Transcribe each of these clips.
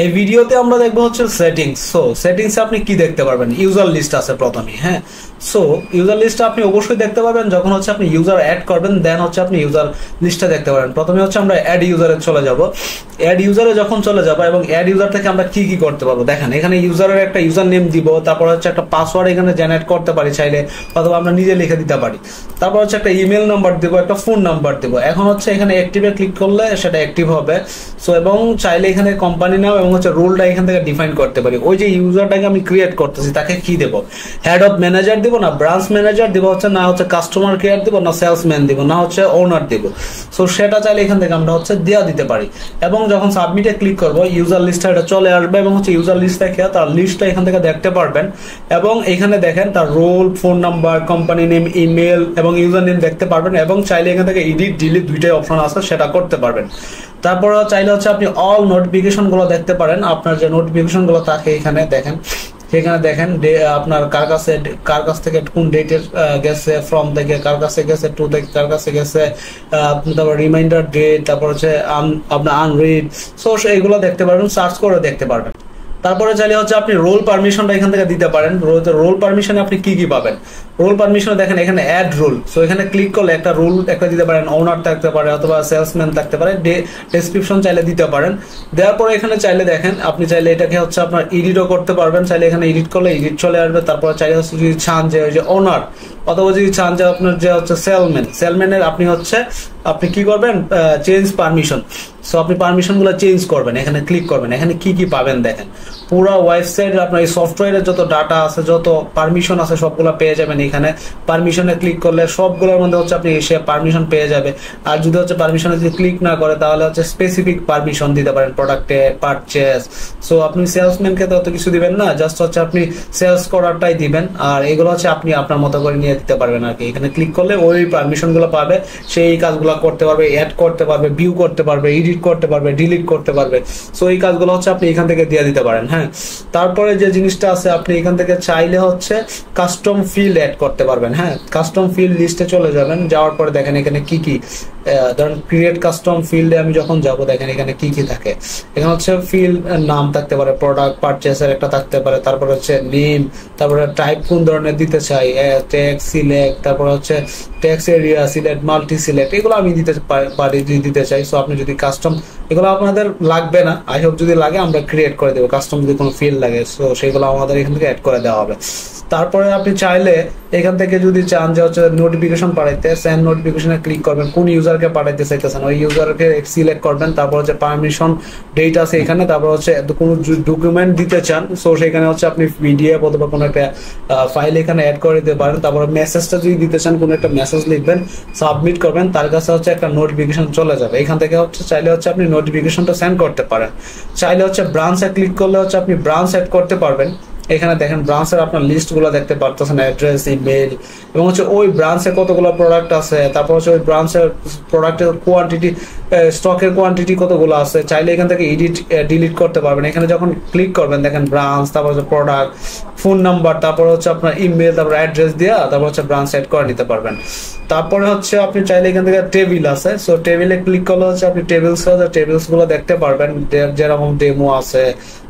এই ভিডিওতে আমরা দেখবো হচ্ছে সেটিংস। সো সেটিংসে আপনি কি দেখতে পারবেন, ইউজার লিস্ট আছে প্রথমেই। হ্যাঁ, সো ইউজার লিস্টটা আপনি অবশ্যই দেখতে পাবেন যখন হচ্ছে আপনি ইউজার অ্যাড করবেন, দেন হচ্ছে আপনি ইউজার লিস্টটা দেখতে পারেন। প্রথমে হচ্ছে আমরা অ্যাড ইউজারে চলে যাব। অ্যাড ইউজারে যখন চলে যাব এবং অ্যাড ইউজার থেকে আমরা কি কি করতে পারবো দেখেন, এখানে ইউজারের একটা ইউজার নেম দিব, তারপর হচ্ছে একটা পাসওয়ার্ড এখানে জেনারেট করতে পারি চাইলে, অথবা আমরা নিজে লিখে দিতে পারি। তারপর হচ্ছে একটা ইমেল নাম্বার দিব, একটা ফোন নাম্বার দিব। এখন হচ্ছে এখানে অ্যাক্টিভে ক্লিক করলে সেটা অ্যাক্টিভ হবে। সো এবং চাইলে এখানে কোম্পানি নাম এবং হচ্ছে রোলটা এখান থেকে ডিফাইন করতে পারি। ওই যে ইউজারটাকে আমি ক্রিয়েট করতেছি তাকে কি দেবো, হেড অফ ম্যানেজার দিব, না ব্রাঞ্চ ম্যানেজার দিব, হচ্ছে না হচ্ছে কাস্টমার কেয়ার দিব, না সেলসম্যান দিব, না হচ্ছে ওনার দিব। সো সেটা চাইলে এখান থেকে আমরা হচ্ছে দেওয়া দিতে পারি। এবং যখন সাবমিটে ক্লিক করবো ইউজার লিস্টটা এটা চলে আসবে এবং হচ্ছে ইউজার লিস্ট থেকে তার লিস্টটা এখান থেকে দেখতে পারবেন। এবং এখানে দেখেন তার role, phone number, company name, email এবং ইউজার নেম দেখতে পারবেন। এবং চাইলে এখান থেকে এডিট ডিলিট দুইটাই অপশন আছে, সেটা করতে পারবেন। তারপর চাইলে হচ্ছে আপনি অল নোটিফিকেশন গুলো দেখতে পারেন। আপনার যে নোটিফিকেশন গুলো থাকে এখানে দেখেন, সেখানে দেখেন আপনার কার কাছ থেকে কোন ডেটের গেছে, ফ্রম থেকে কার কাছে গেছে, টু থেকে কার কাছে গেছে, তারপর রিমাইন্ডার ডেট, তারপর হচ্ছে আপনার আনরিড। সো এইগুলো দেখতে পারবেন, সার্চ করে দেখতে পারবেন। তারপরে চাইলে হচ্ছে আপনি রোল পারমিশনটা এখান থেকে দিতে পারেন। রোল পারমিশনে আপনি কি কি পাবেন, রোল পারমিশনে দেখেন এখানে অ্যাড রোল। সো এখানে ক্লিক করলে একটা রোল একটা দিতে পারেন, ওনার থাকতে পারে অথবা সেলসম্যান থাকতে পারে, ডেসক্রিপশন চাইলে দিতে পারেন। দেওয়ার পরে এখানে চাইলে দেখেন আপনি চাইলে এটাকে হচ্ছে আপনার এডিটও করতে পারবেন। চাইলে এখানে এডিট করলে এডিট চলে আসবে। তারপর চাইলে হচ্ছে যদি চান যে ওই যে ওনার, অথবা যদি চান যে আপনার যে হচ্ছে সেলম্যানের আপনি কি করবেন, চেঞ্জ পারমিশন। সো আপনি পারমিশন গুলো চেঞ্জ করবেন, এখানে ক্লিক করবেন। এখানে কি কি পাবেন দেখেন, পুরো ওয়েবসাইট আপনার এই সফটওয়্যারের যত ডাটা আছে, যত পারমিশন আছে সবগুলো পেয়ে যাবেন। এখানে পারমিশনে ক্লিক করলে সবগুলোর মধ্যে হচ্ছে আপনি এসে পারমিশন পেয়ে যাবে। আর যদি হচ্ছে পারমিশনে যদি ক্লিক না করে তাহলে হচ্ছে স্পেসিফিক পারমিশন দিতে পারেন, প্রোডাক্টে পারচেস। সো আপনি সেলসম্যানকে তো অত কিছু দিবেন না, জাস্ট হচ্ছে আপনি সেলস করারটাই দিবেন। আর এগুলো হচ্ছে আপনি আপনার মতো করে নিয়ে দিতে পারবেন আর কি। এখানে ক্লিক করলে ওই পারমিশন গুলো পাবে, সেই কাজগুলো করতে পারবে, অ্যাড করতে পারবে, ভিউ করতে পারবে, এডিট করতে পারবে, ডিলিট করতে পারবে। সো এই কাজগুলো হচ্ছে আপনি এখান থেকে দিয়ে দিতে পারেন। হ্যাঁ, তারপরে যে জিনিসটা আছে আপনি এখান থেকে চাইলে হচ্ছে কাস্টম ফিল্ড অ্যাড করতে পারবেন। হ্যাঁ, কাস্টম ফিল্ড লিস্টে চলে যাবেন, যাওয়ার পরে দেখেন এখানে কি কি, ধরেন ক্রিয়েট কাস্টম ফিল্ডে আমি যখন যাব দেখেন এখানে কি কি থাকে। এখানে হচ্ছে ফিল্ড নাম থাকতে পারে, প্রোডাক্ট পারচেসের একটা থাকতে পারে, তারপর হচ্ছে নেম, তারপরে টাইপ কোন ধরনের দিতে চাই, ট্যাক্স সিলেক্ট, তারপর হচ্ছে tax area select, multi select, এগুলো আমি দিতে চাই। সো আপনি যদি কাস্টম, এগুলো আপনাদের লাগবে না, আই হোপ যদি লাগে আমরা ক্রিয়েট করে দেবো। কাস্টম যদি কোনো ফিল্ড লাগে সো সেগুলো আমাদের এখান থেকে অ্যাড করে দেওয়া হবে। তারপরে আপনি চাইলে এখান থেকে যদি চান যে হচ্ছে নোটিফিকেশন পাঠাইতে, সেন্ড নোটিফিকেশনে ক্লিক করবেন, কোন ইউজারকে পাঠাইতে চাইতেছেন ওই ইউজারকে সিলেক্ট করবেন। তারপর হচ্ছে পারমিশন ডেট আছে এখানে, তারপর হচ্ছে কোনো ডকুমেন্ট দিতে চান সো সেখানে হচ্ছে আপনি পিডিএফ অথবা কোনো একটা ফাইল এখানে অ্যাড করে দিতে পারেন। তারপর মেসেজটা যদি দিতে চান, কোনো একটা মেসেজ লিখবেন, সাবমিট করবেন, তার কাছে হচ্ছে একটা নোটিফিকেশন চলে যাবে। এখান থেকে হচ্ছে চাইলে হচ্ছে আপনি নোটিফিকেশনটা সেন্ড করতে পারেন। চাইলে হচ্ছে ব্রাঞ্চে ক্লিক করলে হচ্ছে আপনি ব্রাঞ্চ অ্যাড করতে পারবেন। এখানে দেখেন ব্রাঞ্চের আপনার লিস্ট গুলো দেখতে পারতেছেন, অ্যাড্রেস, ইমেল এবং হচ্ছে ওই ব্রাঞ্চে কতগুলো প্রোডাক্ট আছে, তারপর হচ্ছে ওই ব্রাঞ্চের প্রোডাক্টের কোয়ান্টিটি, স্টকের কোয়ান্টিটি কতগুলো আছে। চাইলে এখান থেকে এডিট ডিলিট করতে পারবেন। এখানে যখন ক্লিক করবেন দেখেন ব্রাঞ্চ, তারপর হচ্ছে প্রোডাক্ট, ফোন নাম্বার, তারপর হচ্ছে আপনার ইমেল, তারপর অ্যাড্রেস দিয়ে তারপর হচ্ছে ব্রাঞ্চ অ্যাড করে নিতে পারবেন। তারপরে হচ্ছে আপনি চাইলে এখান থেকে টেবিল আছে, সো টেবিলে ক্লিক করলে হচ্ছে আপনি টেবিলস গুলো দেখতে পারবেন, যেরকম ডেমো আছে,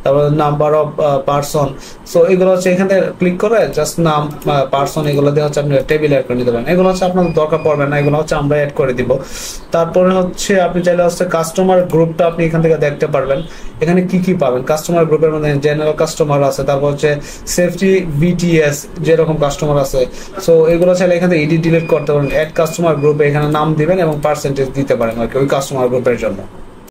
তারপর নাম্বার অফ পার্সন। সো এগুলো হচ্ছে এখান থেকে ক্লিক করে জাস্ট নাম, পার্সন, এগুলো দিয়ে হচ্ছে আপনি টেবিল অ্যাড করে নিতে পারেন। এগুলো হচ্ছে আপনার দরকার পড়বে না, এগুলো হচ্ছে আমরা অ্যাড করে দিব। তারপরে হচ্ছে আপনি চাইলে হচ্ছে কাস্টমার গ্রুপটা আপনি এখান থেকে দেখতে পারবেন। এখানে কি কি পাবেন, কাস্টমার গ্রুপের মধ্যে জেনারেল কাস্টমার আছে, তারপর হচ্ছে সেফটি, বিটিএস যেরকম কাস্টমার আছে। সো এগুলো চাইলে এখান থেকে এডিট ডিলিট করতে পারেন। অ্যাড কাস্টমার গ্রুপে এখানে নাম দিবেন এবং পার্সেন্টেজ দিতে পারেন আর কি ওই কাস্টমার গ্রুপের জন্য।